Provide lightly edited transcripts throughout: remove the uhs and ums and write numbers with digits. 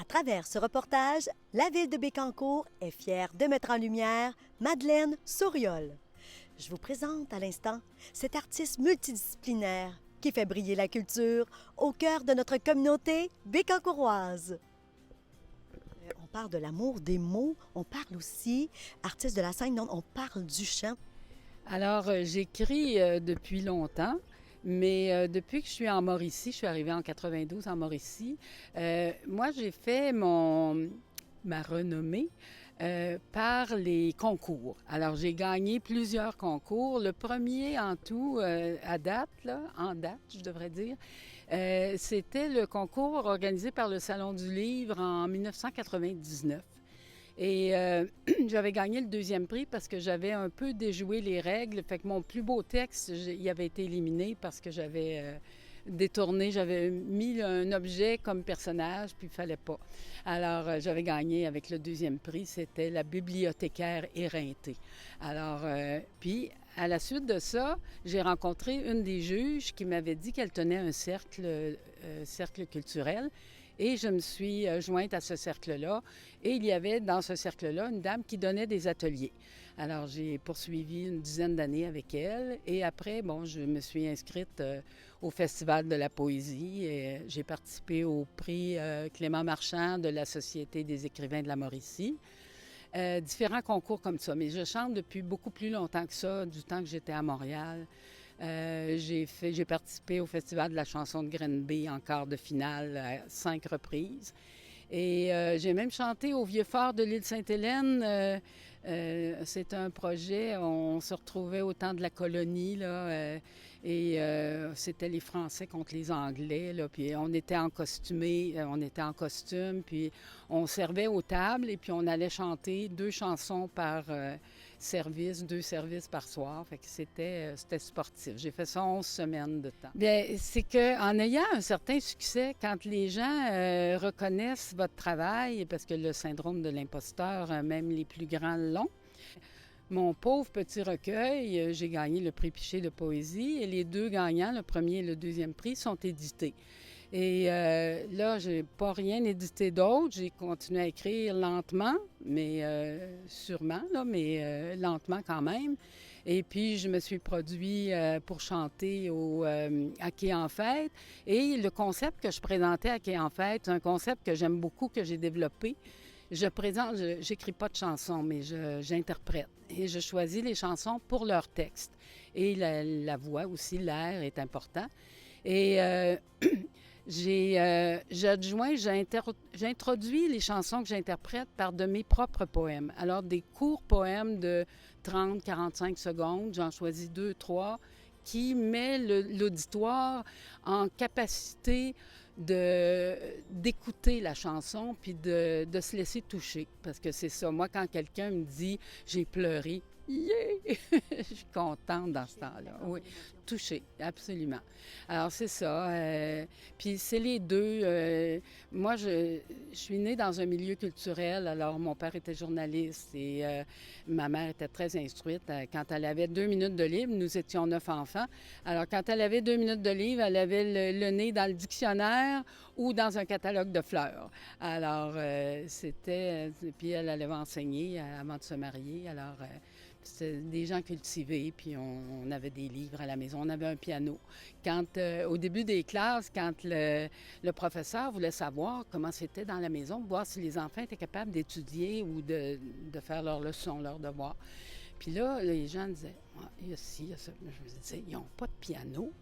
À travers ce reportage, la ville de Bécancour est fière de mettre en lumière Madeleine Souriol. Je vous présente à l'instant cet artiste multidisciplinaire qui fait briller la culture au cœur de notre communauté bécancouroise. On parle de l'amour des mots, on parle aussi, artiste de la scène, non, on parle du chant. Alors, j'écris depuis longtemps, mais depuis que je suis en Mauricie, je suis arrivée en 92 en Mauricie, moi, j'ai fait ma renommée par les concours. Alors, j'ai gagné plusieurs concours. Le premier en tout, à date, là, en date, je devrais dire, c'était le concours organisé par le Salon du Livre en 1999. Et j'avais gagné le deuxième prix parce que j'avais un peu déjoué les règles. Fait que mon plus beau texte, il avait été éliminé parce que j'avais détourné, j'avais mis un objet comme personnage, puis il fallait pas. Alors, j'avais gagné avec le deuxième prix, c'était la bibliothécaire éreintée. Alors, puis à la suite de ça, j'ai rencontré une des juges qui m'avait dit qu'elle tenait un cercle culturel. Et je me suis jointe à ce cercle-là. Et il y avait dans ce cercle-là une dame qui donnait des ateliers. Alors, j'ai poursuivi une dizaine d'années avec elle. Et après, bon, je me suis inscrite au Festival de la poésie. Et j'ai participé au prix Clément Marchand de la Société des écrivains de la Mauricie. Différents concours comme ça. Mais je chante depuis beaucoup plus longtemps que ça, du temps que j'étais à Montréal. J'ai participé au Festival de la chanson de Grenby en quart de finale à 5 reprises. Et j'ai même chanté au Vieux-Fort de l'île Sainte-Hélène. C'est un projet, on se retrouvait au temps de la colonie, là, et c'était les Français contre les Anglais, là, puis on était en costumé, on était en costume, puis on servait aux tables et puis on allait chanter 2 chansons par service, 2 services par soir. Fait que c'était sportif. J'ai fait ça 11 semaines de temps. Bien, c'est qu'en ayant un certain succès, quand les gens reconnaissent votre travail, parce que le syndrome de l'imposteur, même les plus grands l'ont, mon pauvre petit recueil, j'ai gagné le prix Piché de poésie et les 2 gagnants, le premier et le deuxième prix, sont édités. Et là, j'ai pas rien édité d'autre. J'ai continué à écrire lentement, mais sûrement, là, mais lentement quand même. Et puis, je me suis produit pour chanter à Quai en Fête. Et le concept que je présentais à Quai en Fête, c'est un concept que j'aime beaucoup, que j'ai développé. J'écris pas de chansons, mais j'interprète. Et je choisis les chansons pour leur texte. Et la voix aussi, l'air est important. Et j'introduis les chansons que j'interprète par de mes propres poèmes. Alors, des courts poèmes de 30-45 secondes, j'en choisis 2, 3, qui met l'auditoire en capacité d'écouter la chanson puis de se laisser toucher. Parce que c'est ça. Moi, quand quelqu'un me dit « j'ai pleuré », yeah! Je suis contente dans ce temps-là. Oui, touchée, absolument. Alors, c'est ça. Puis c'est les 2. Moi, je suis née dans un milieu culturel. Alors, mon père était journaliste et ma mère était très instruite. Quand elle avait 2 minutes de livre, nous étions 9 enfants. Alors, quand elle avait 2 minutes de livre, elle avait le nez dans le dictionnaire ou dans un catalogue de fleurs. Alors, puis elle avait enseigné avant de se marier. Alors, c'était des gens cultivés, puis on avait des livres à la maison. On avait un piano. Au début des classes, quand le professeur voulait savoir comment c'était dans la maison, voir si les enfants étaient capables d'étudier ou de faire leurs leçons, leurs devoirs. Puis là, les gens disaient, ah, il y a ci, il y a ça. Je me disais, ils n'ont pas de piano.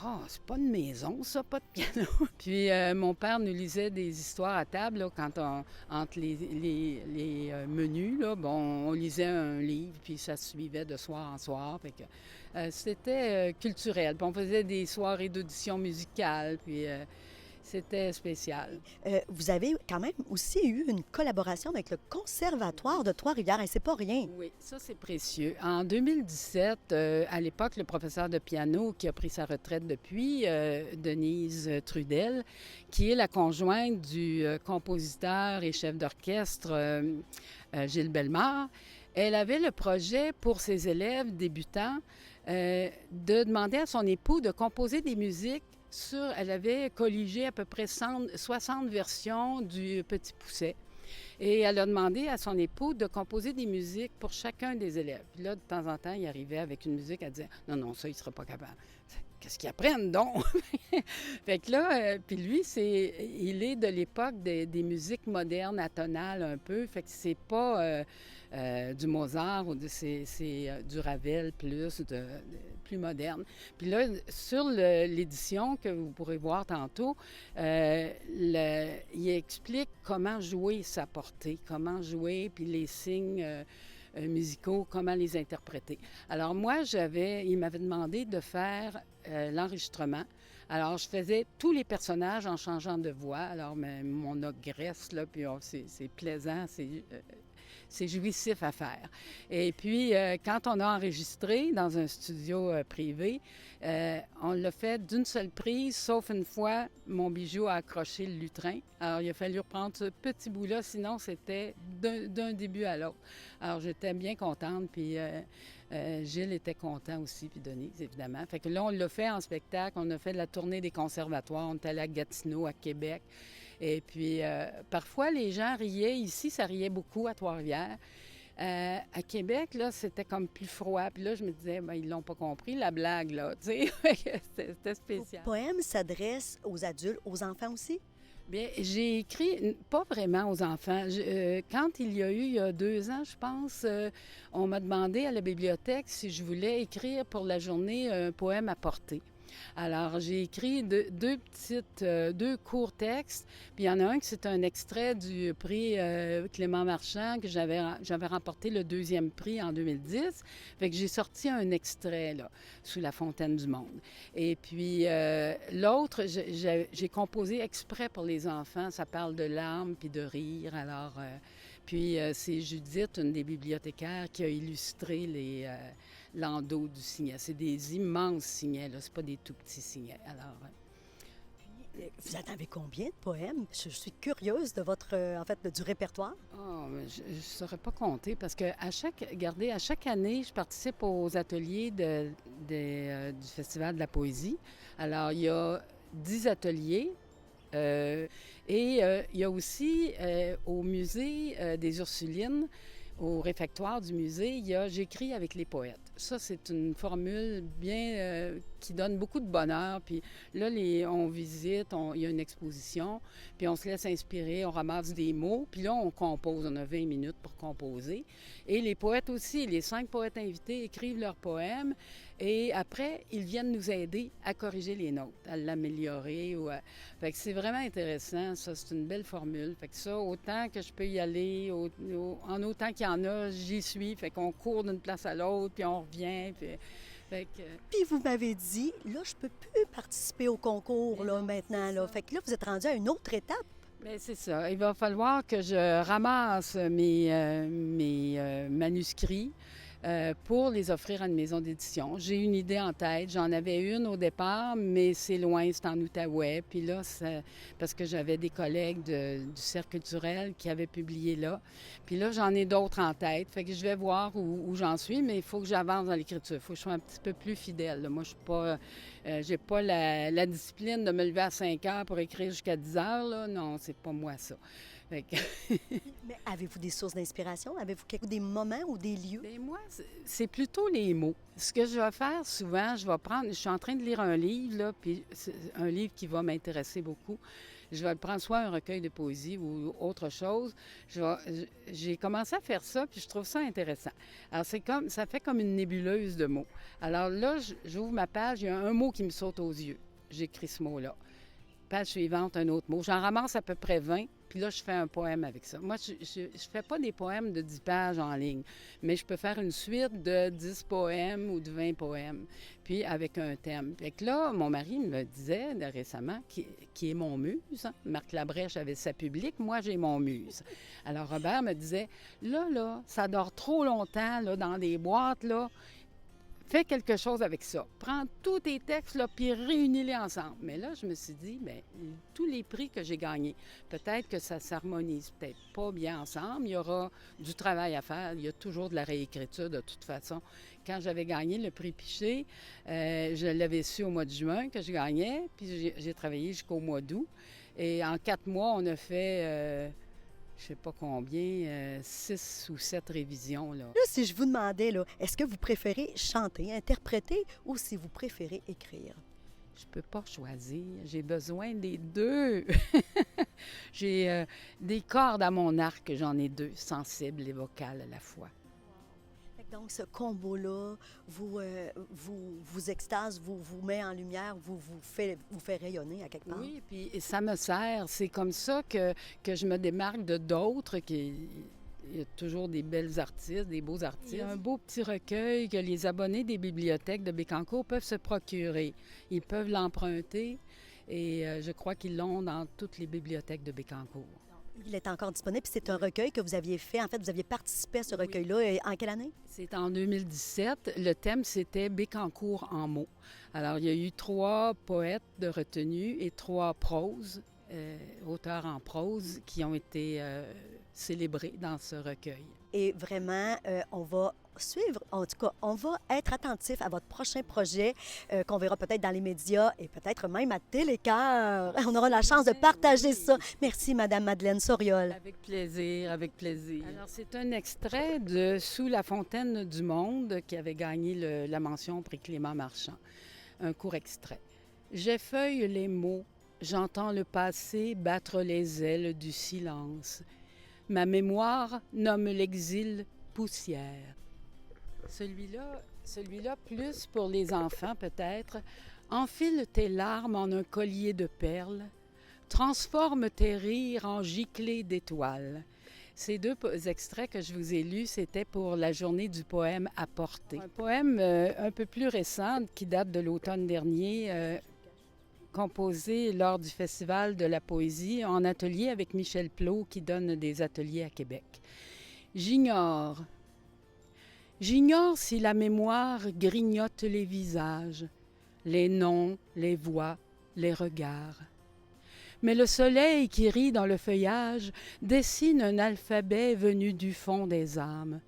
Ah, c'est pas une maison, ça, pas de piano. Puis mon père nous lisait des histoires à table, là, entre les menus, là, bon, on lisait un livre, puis ça se suivait de soir en soir. Fait que c'était culturel. Puis on faisait des soirées d'audition musicale, puis c'était spécial. Vous avez quand même aussi eu une collaboration avec le Conservatoire de Trois-Rivières, et c'est pas rien. Oui, ça c'est précieux. En 2017, à l'époque, le professeur de piano qui a pris sa retraite depuis, Denise Trudel, qui est la conjointe du compositeur et chef d'orchestre Gilles Bellemare, elle avait le projet pour ses élèves débutants de demander à son époux de composer des musiques elle avait colligé à peu près 60 versions du Petit Pousset. Et elle a demandé à son époux de composer des musiques pour chacun des élèves. Puis là, de temps en temps, il arrivait avec une musique, elle disait « Non, non, ça, il ne sera pas capable. » Qu'est-ce qu'ils apprennent donc? Fait que là, puis lui, il est de l'époque des musiques modernes, atonales un peu. Fait que c'est pas du Mozart ou c'est du Ravel plus moderne. Puis là, sur l'édition que vous pourrez voir tantôt, il explique comment jouer sa portée, comment jouer, puis les signes musicaux, comment les interpréter. Alors moi, il m'avait demandé de faire l'enregistrement. Alors, je faisais tous les personnages en changeant de voix. Alors, mon ogresse, là, puis c'est plaisant, c'est jouissif à faire. Et puis, quand on a enregistré dans un studio privé, on l'a fait d'une seule prise, sauf une fois, mon bijou a accroché le lutrin. Alors, il a fallu reprendre ce petit bout-là, sinon c'était d'un début à l'autre. Alors, j'étais bien contente, puis Gilles était content aussi, puis Denise, évidemment. Fait que là, on l'a fait en spectacle, on a fait de la tournée des conservatoires, on est allé à Gatineau, à Québec. Et puis, parfois, les gens riaient. Ici, ça riait beaucoup à Trois-Rivières. À Québec, là, c'était comme plus froid. Puis là, je me disais, ben, ils l'ont pas compris, la blague, là, tu sais. C'était spécial. Le poème s'adresse aux adultes, aux enfants aussi? Bien, j'ai écrit, pas vraiment aux enfants. Quand il y a 2 ans, je pense, on m'a demandé à la bibliothèque si je voulais écrire pour la journée un poème à portée. Alors, j'ai écrit deux courts textes, puis il y en a un qui c'est un extrait du prix Clément Marchand, que j'avais remporté le 2e prix en 2010. Fait que j'ai sorti un extrait, là, sous la fontaine du monde. Et puis, l'autre, j'ai composé exprès pour les enfants. Ça parle de larmes puis de rire. Alors, puis c'est Judith, une des bibliothécaires, qui a illustré l'endos du signet. C'est des immenses signets, là. C'est pas des tout petits signets. Alors, vous en avez combien de poèmes? Je suis curieuse de du répertoire. Je ne saurais pas compter parce que à chaque année, je participe aux ateliers du Festival de la poésie. Alors, il y a 10 ateliers. Il y a aussi au musée des Ursulines, au réfectoire du musée, J'écris avec les poètes. Ça, c'est une formule bien qui donne beaucoup de bonheur. Puis là, on visite, il y a une exposition, puis on se laisse inspirer, on ramasse des mots, puis là, on compose. On a 20 minutes pour composer. Et les poètes aussi, les 5 poètes invités écrivent leurs poèmes et après, ils viennent nous aider à corriger les nôtres, à l'améliorer. Fait que c'est vraiment intéressant, ça, c'est une belle formule. Fait que ça, autant que je peux y aller, en autant qu'il y en a, j'y suis. Fait qu'on court d'une place à l'autre, puis on revient. Puis vous m'avez dit, là, je peux plus participer au concours, là, maintenant. Là. Fait que là, vous êtes rendu à une autre étape. Bien, c'est ça. Il va falloir que je ramasse mes manuscrits pour les offrir à une maison d'édition. J'ai une idée en tête. J'en avais une au départ, mais c'est loin, c'est en Outaouais. Puis là, parce que j'avais des collègues du Cercle culturel qui avaient publié là. Puis là, j'en ai d'autres en tête. Fait que je vais voir où j'en suis, mais il faut que j'avance dans l'écriture. Il faut que je sois un petit peu plus fidèle. Moi, je suis pas... j'ai pas la discipline de me lever à 5 heures pour écrire jusqu'à 10 heures. Là. Non, c'est pas moi, ça. Mais avez-vous des sources d'inspiration? Avez-vous des moments ou des lieux? Bien, moi, c'est plutôt les mots. Ce que je vais faire souvent, je suis en train de lire un livre, là, puis c'est un livre qui va m'intéresser beaucoup. Je vais prendre soit un recueil de poésie ou autre chose. J'ai commencé à faire ça, puis je trouve ça intéressant. Alors, ça fait comme une nébuleuse de mots. Alors là, j'ouvre ma page, il y a un mot qui me saute aux yeux. J'écris ce mot-là. Page suivante, un autre mot. J'en ramasse à peu près 20, puis là, je fais un poème avec ça. Moi, je fais pas des poèmes de 10 pages en ligne, mais je peux faire une suite de 10 poèmes ou de 20 poèmes, puis avec un thème. Fait que là, mon mari me disait récemment, qui est mon muse, hein? Marc Labrèche avait sa publique, moi, j'ai mon muse. Alors, Robert me disait, là, ça dort trop longtemps, là, dans des boîtes, là. fais quelque chose avec ça. Prends tous tes textes, là, puis réunis-les ensemble. Mais là, je me suis dit, bien, tous les prix que j'ai gagnés, peut-être que ça s'harmonise peut-être pas bien ensemble. Il y aura du travail à faire. Il y a toujours de la réécriture, de toute façon. Quand j'avais gagné le prix Piché, je l'avais su au mois de juin que je gagnais, puis j'ai travaillé jusqu'au mois d'août. Et en 4 mois, on a fait... je ne sais pas combien, 6 ou 7 révisions, là. Là, si je vous demandais, là, est-ce que vous préférez chanter, interpréter ou si vous préférez écrire? Je peux pas choisir. J'ai besoin des deux. J'ai des cordes à mon arc, j'en ai deux, sensibles et vocales à la fois. Fait que donc, ce combo-là vous extase, vous met en lumière, vous fait rayonner à quelque part. Oui, puis ça me sert. C'est comme ça que je me démarque de d'autres qui... Il y a toujours des belles artistes, des beaux artistes. Il y a un beau petit recueil que les abonnés des bibliothèques de Bécancour peuvent se procurer. Ils peuvent l'emprunter et je crois qu'ils l'ont dans toutes les bibliothèques de Bécancour. Il est encore disponible, puis c'est un recueil que vous aviez fait. En fait, vous aviez participé à ce recueil-là. Et en quelle année? C'est en 2017. Le thème, c'était Bécancour en mots. Alors, il y a eu 3 poètes de retenue et 3 proses, auteurs en prose, qui ont été célébrés dans ce recueil. Et vraiment, on va suivre, en tout cas, on va être attentif à votre prochain projet qu'on verra peut-être dans les médias et peut-être même à Télécœur. On aura la chance de partager ça. Merci, Madame Madeleine Soriol. Avec plaisir, avec plaisir. Alors, c'est un extrait de Sous la fontaine du monde qui avait gagné la mention prix Clément Marchand. Un court extrait. J'effeuille les mots, j'entends le passé battre les ailes du silence. Ma mémoire nomme l'exil poussière. Celui-là, plus pour les enfants peut-être, enfile tes larmes en un collier de perles, transforme tes rires en giclées d'étoiles. Ces 2 extraits que je vous ai lus, c'était pour la journée du poème à portée. Un poème un peu plus récent qui date de l'automne dernier, composé lors du Festival de la poésie en atelier avec Michel Plot qui donne des ateliers à Québec. J'ignore si la mémoire grignote les visages, les noms, les voix, les regards. Mais le soleil qui rit dans le feuillage dessine un alphabet venu du fond des âmes.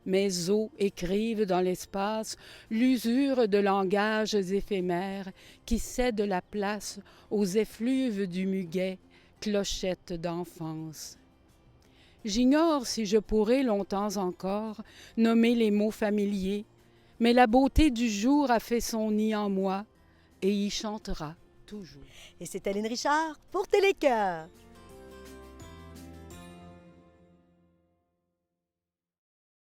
Mes os écrivent dans l'espace l'usure de langages éphémères qui cèdent la place aux effluves du muguet, clochettes d'enfance. J'ignore si je pourrai longtemps encore nommer les mots familiers, mais la beauté du jour a fait son nid en moi et y chantera toujours. Et c'est Aline Richard pour Télécœur.